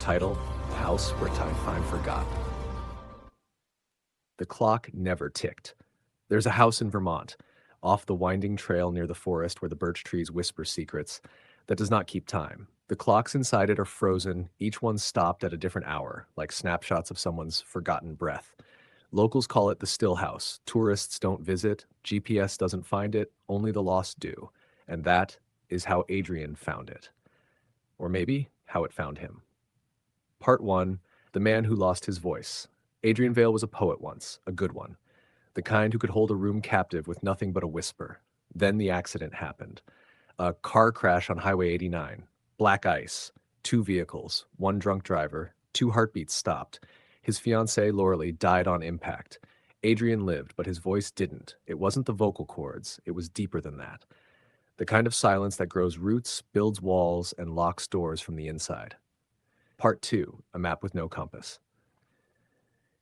Title: House Where Time Forgot. The clock never ticked. There's a house in Vermont, off the winding trail near the forest where the birch trees whisper secrets, that does not keep time. The clocks inside it are frozen, each one stopped at a different hour, like snapshots of someone's forgotten breath. Locals call it the Still House. Tourists don't visit, GPS doesn't find it, only the lost do. And that is how Adrian found it. Or maybe how it found him. Part 1: The Man Who Lost His Voice. Adrian Vale was a poet once, a good one. The kind who could hold a room captive with nothing but a whisper. Then the accident happened. A car crash on Highway 89. Black ice. 2 vehicles. 1 drunk driver. 2 heartbeats stopped. His fiancée, Lauralee, died on impact. Adrian lived, but his voice didn't. It wasn't the vocal cords. It was deeper than that. The kind of silence that grows roots, builds walls, and locks doors from the inside. Part 2: A Map with No Compass.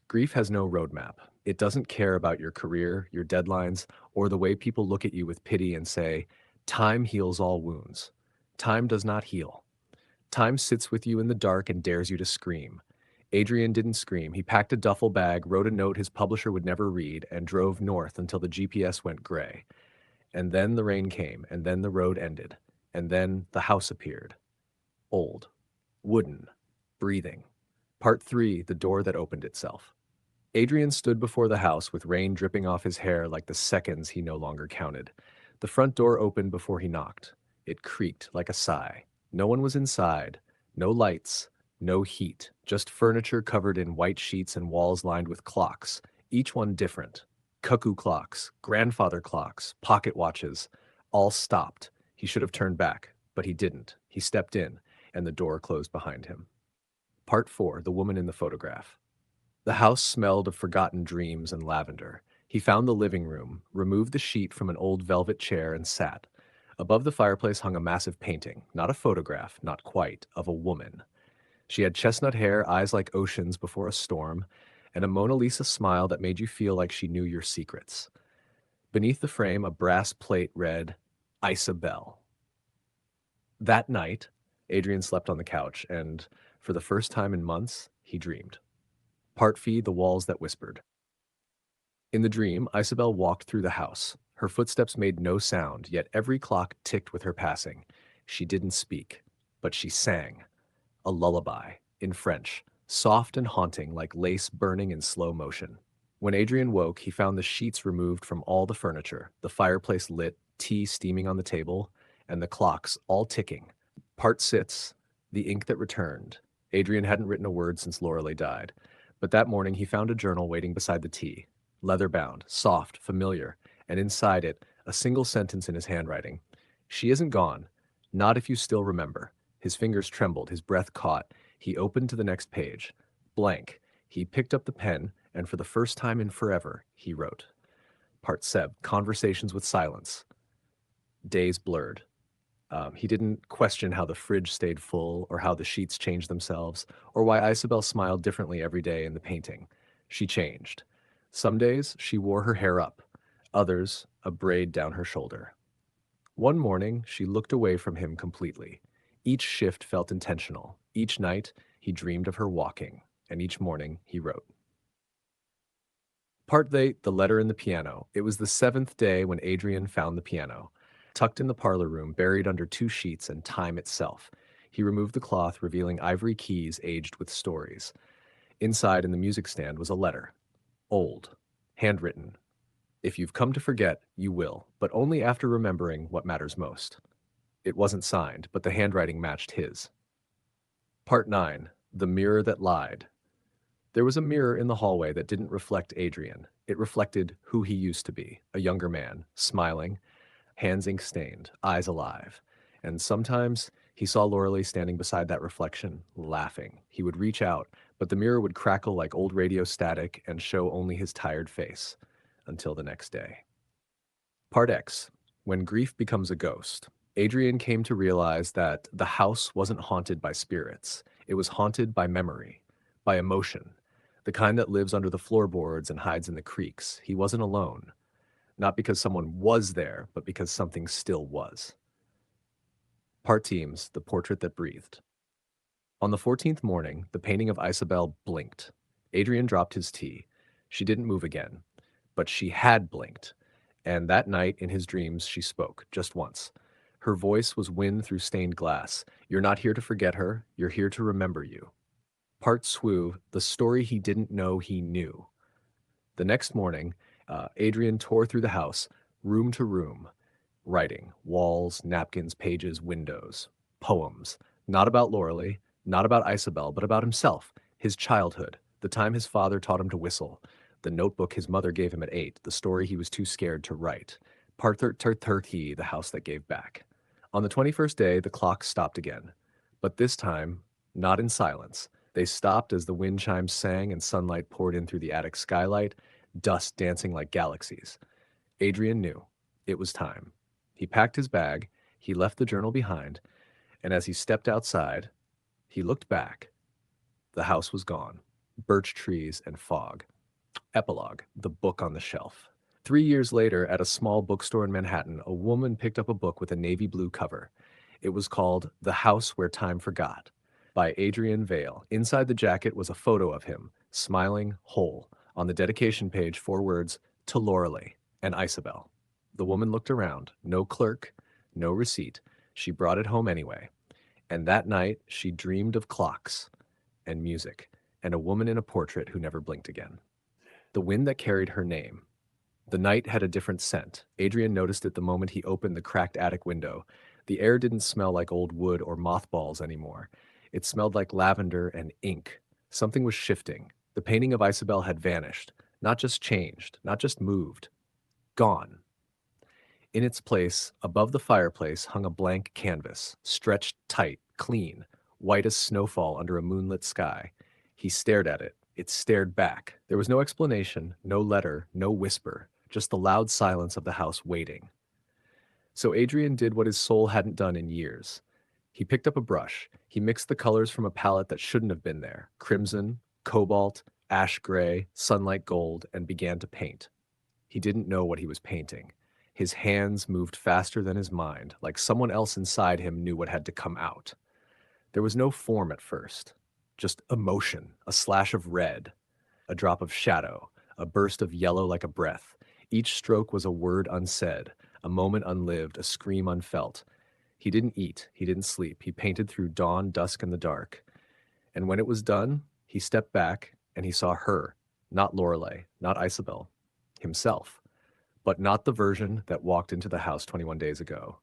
Grief has no roadmap. It doesn't care about your career, your deadlines, or the way people look at you with pity and say, "Time heals all wounds." Time does not heal. Time sits with you in the dark and dares you to scream. Adrian didn't scream. He packed a duffel bag, wrote a note his publisher would never read, and drove north until the GPS went gray. And then the rain came, and then the road ended, and then the house appeared. Old, wooden, breathing. Part 3: The Door That Opened Itself. Adrian stood before the house with rain dripping off his hair like the seconds he no longer counted. The front door opened before he knocked. It creaked like a sigh. No one was inside. No lights. No heat. Just furniture covered in white sheets and walls lined with clocks, each one different. Cuckoo clocks, grandfather clocks, pocket watches. All stopped. He should have turned back, but he didn't. He stepped in, and the door closed behind him. Part 4: The Woman in the Photograph. The house smelled of forgotten dreams and lavender. He found the living room, removed the sheet from an old velvet chair, and sat. Above the fireplace hung a massive painting, not a photograph, not quite, of a woman. She had chestnut hair, eyes like oceans before a storm, and a Mona Lisa smile that made you feel like she knew your secrets. Beneath the frame, a brass plate read, "Isabel." That night, Adrian slept on the couch, and for the first time in months, he dreamed. Part V: The Walls That Whispered. In the dream, Isabel walked through the house. Her footsteps made no sound, yet every clock ticked with her passing. She didn't speak, but she sang. A lullaby, in French, soft and haunting like lace burning in slow motion. When Adrian woke, he found the sheets removed from all the furniture, the fireplace lit, tea steaming on the table, and the clocks all ticking. Part 6: The Ink That Returned. Adrian hadn't written a word since Lorelei died. But that morning he found a journal waiting beside the tea, leather-bound, soft, familiar, and inside it, a single sentence in his handwriting. "She isn't gone. Not if you still remember." His fingers trembled, his breath caught. He opened to the next page. Blank. He picked up the pen, and for the first time in forever, he wrote. Part 7: Conversations with Silence. Days blurred. He didn't question how the fridge stayed full, or how the sheets changed themselves, or why Isabel smiled differently every day in the painting. She changed. Some days, she wore her hair up. Others, a braid down her shoulder. One morning, she looked away from him completely. Each shift felt intentional. Each night, he dreamed of her walking, and each morning, he wrote. Part 8: The Letter in the Piano. It was the 7th day when Adrian found the piano. Tucked in the parlor room, buried under 2 sheets and time itself. He removed the cloth, revealing ivory keys aged with stories. Inside, in the music stand, was a letter. Old. Handwritten. "If you've come to forget, you will, but only after remembering what matters most." It wasn't signed, but the handwriting matched his. Part 9: The Mirror That Lied. There was a mirror in the hallway that didn't reflect Adrian. It reflected who he used to be, a younger man, smiling, hands ink-stained, eyes alive. And sometimes he saw Lorelei standing beside that reflection, laughing. He would reach out, but the mirror would crackle like old radio static and show only his tired face, until the next day. Part X: When Grief Becomes a Ghost. Adrian came to realize that the house wasn't haunted by spirits. It was haunted by memory, by emotion, the kind that lives under the floorboards and hides in the creaks. He wasn't alone. Not because someone was there, but because something still was. Part Teams: The Portrait That Breathed. On the 14th morning, the painting of Isabel blinked. Adrian dropped his tea. She didn't move again, but she had blinked. And that night, in his dreams, she spoke, just once. Her voice was wind through stained glass. You're not here to forget her, you're here to remember you. Part Swoo, the story he didn't know he knew. The next morning, Adrian tore through the house, room to room, writing walls, napkins, pages, windows, poems. Not about Loralee, not about Isabel, but about himself, his childhood, the time his father taught him to whistle, the notebook his mother gave him at 8, the story he was too scared to write. Part 30, the house that gave back. On the 21st day, the clock stopped again. But this time, not in silence. They stopped as the wind chimes sang and sunlight poured in through the attic skylight, dust dancing like galaxies. Adrian knew. It was time. He packed his bag, he left the journal behind, and as he stepped outside, he looked back. The house was gone. Birch trees and fog. Epilogue, the book on the shelf. 3 years later, at a small bookstore in Manhattan, a woman picked up a book with a navy blue cover. It was called The House Where Time Forgot by Adrian Vale. Inside the jacket was a photo of him, smiling, whole. On the dedication page, 4 words, to Loralee and Isabel. The woman looked around. No clerk, no receipt. She brought it home anyway. And that night, she dreamed of clocks and music and a woman in a portrait who never blinked again. The wind that carried her name. The night had a different scent. Adrian noticed it the moment he opened the cracked attic window. The air didn't smell like old wood or mothballs anymore. It smelled like lavender and ink. Something was shifting. The painting of Isabel had vanished. Not just changed, not just moved. Gone. In its place, above the fireplace, hung a blank canvas, stretched tight, clean, white as snowfall under a moonlit sky. He stared at it. It stared back. There was no explanation, no letter, no whisper, just the loud silence of the house waiting. So Adrian did what his soul hadn't done in years. He picked up a brush. He mixed the colors from a palette that shouldn't have been there, crimson, cobalt, ash gray, sunlight gold, and began to paint. He didn't know what he was painting. His hands moved faster than his mind, like someone else inside him knew what had to come out. There was no form at first, just emotion, a slash of red, a drop of shadow, a burst of yellow like a breath. Each stroke was a word unsaid, a moment unlived, a scream unfelt. He didn't eat, he didn't sleep. He painted through dawn, dusk, and the dark. And when it was done, he stepped back and he saw her, not Loralee, not Isabel, himself, but not the version that walked into the house 21 days ago.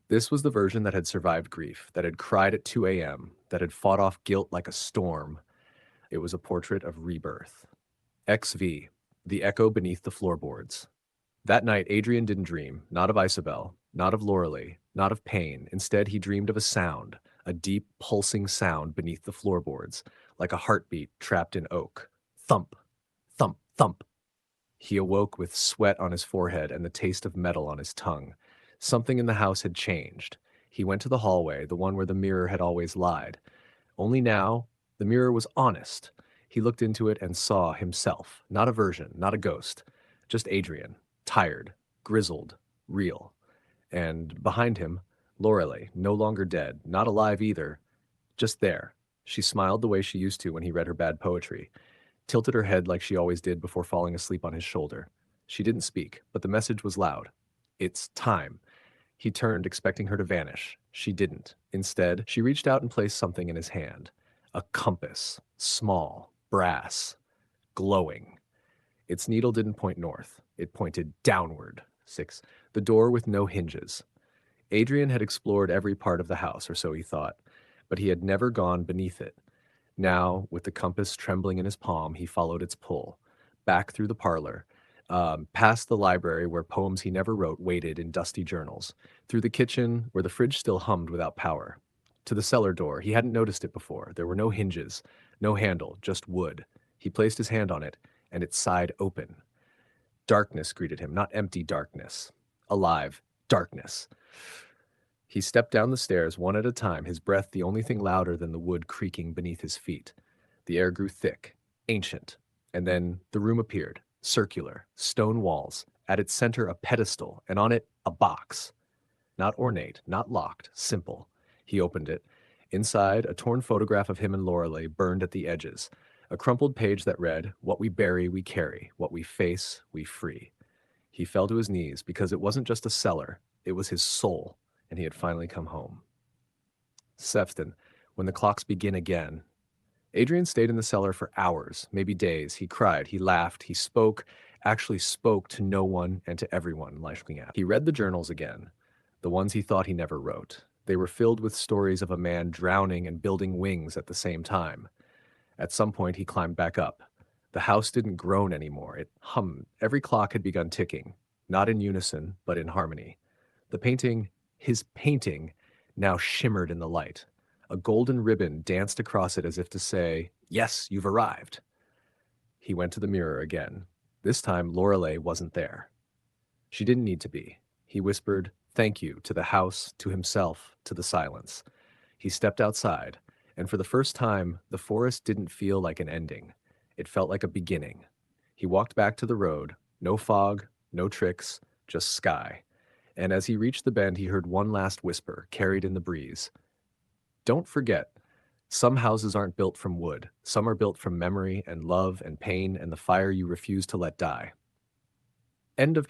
This was the version that had survived grief, that had cried at 2 a.m., that had fought off guilt like a storm. It was a portrait of rebirth. XV, the echo beneath the floorboards. That night, Adrian didn't dream, not of Isabel, not of Loralee, not of pain. Instead, he dreamed of a sound, a deep, pulsing sound beneath the floorboards, like a heartbeat trapped in oak. Thump, thump, thump. He awoke with sweat on his forehead and the taste of metal on his tongue. Something in the house had changed. He went to the hallway, the one where the mirror had always lied. Only now, the mirror was honest. He looked into it and saw himself, not a version, not a ghost, just Adrian, tired, grizzled, real. And behind him, Loralee, no longer dead, not alive either, just there. She smiled the way she used to when he read her bad poetry, tilted her head like she always did before falling asleep on his shoulder. She didn't speak, but the message was loud. It's time. He turned, expecting her to vanish. She didn't. Instead, she reached out and placed something in his hand. A compass, small, brass, glowing. Its needle didn't point north. It pointed downward. 6. The door with no hinges. Adrian had explored every part of the house, or so he thought, but he had never gone beneath it. Now, with the compass trembling in his palm, he followed its pull, back through the parlor, past the library where poems he never wrote waited in dusty journals, through the kitchen where the fridge still hummed without power, to the cellar door. He hadn't noticed it before. There were no hinges, no handle, just wood. He placed his hand on it, and it sighed open. Darkness greeted him, not empty darkness. Alive, darkness. He stepped down the stairs one at a time, his breath the only thing louder than the wood creaking beneath his feet. The air grew thick, ancient, and then the room appeared, circular, stone walls, at its center a pedestal, and on it a box. Not ornate, not locked, simple. He opened it, Inside, a torn photograph of him and Lorelei burned at the edges, a crumpled page that read, "What we bury, we carry. What we face, we free." He fell to his knees because it wasn't just a cellar, it was his soul, and he had finally come home. Sefton, when the clocks begin again. Adrian stayed in the cellar for hours, maybe days. He cried, he laughed, he spoke, actually spoke to no one and to everyone looking at. He read the journals again, the ones he thought he never wrote. They were filled with stories of a man drowning and building wings at the same time. At some point, he climbed back up. The house didn't groan anymore. It hummed. Every clock had begun ticking, not in unison, but in harmony. His painting, now shimmered in the light. A golden ribbon danced across it as if to say, "Yes, you've arrived." He went to the mirror again. This time, Lorelei wasn't there. She didn't need to be. He whispered, "Thank you," to the house, to himself, to the silence. He stepped outside, and for the first time, the forest didn't feel like an ending. It felt like a beginning. He walked back to the road, no fog, no tricks, just sky. And as he reached the bend, he heard one last whisper, carried in the breeze. Don't forget, some houses aren't built from wood. Some are built from memory and love and pain and the fire you refuse to let die. End of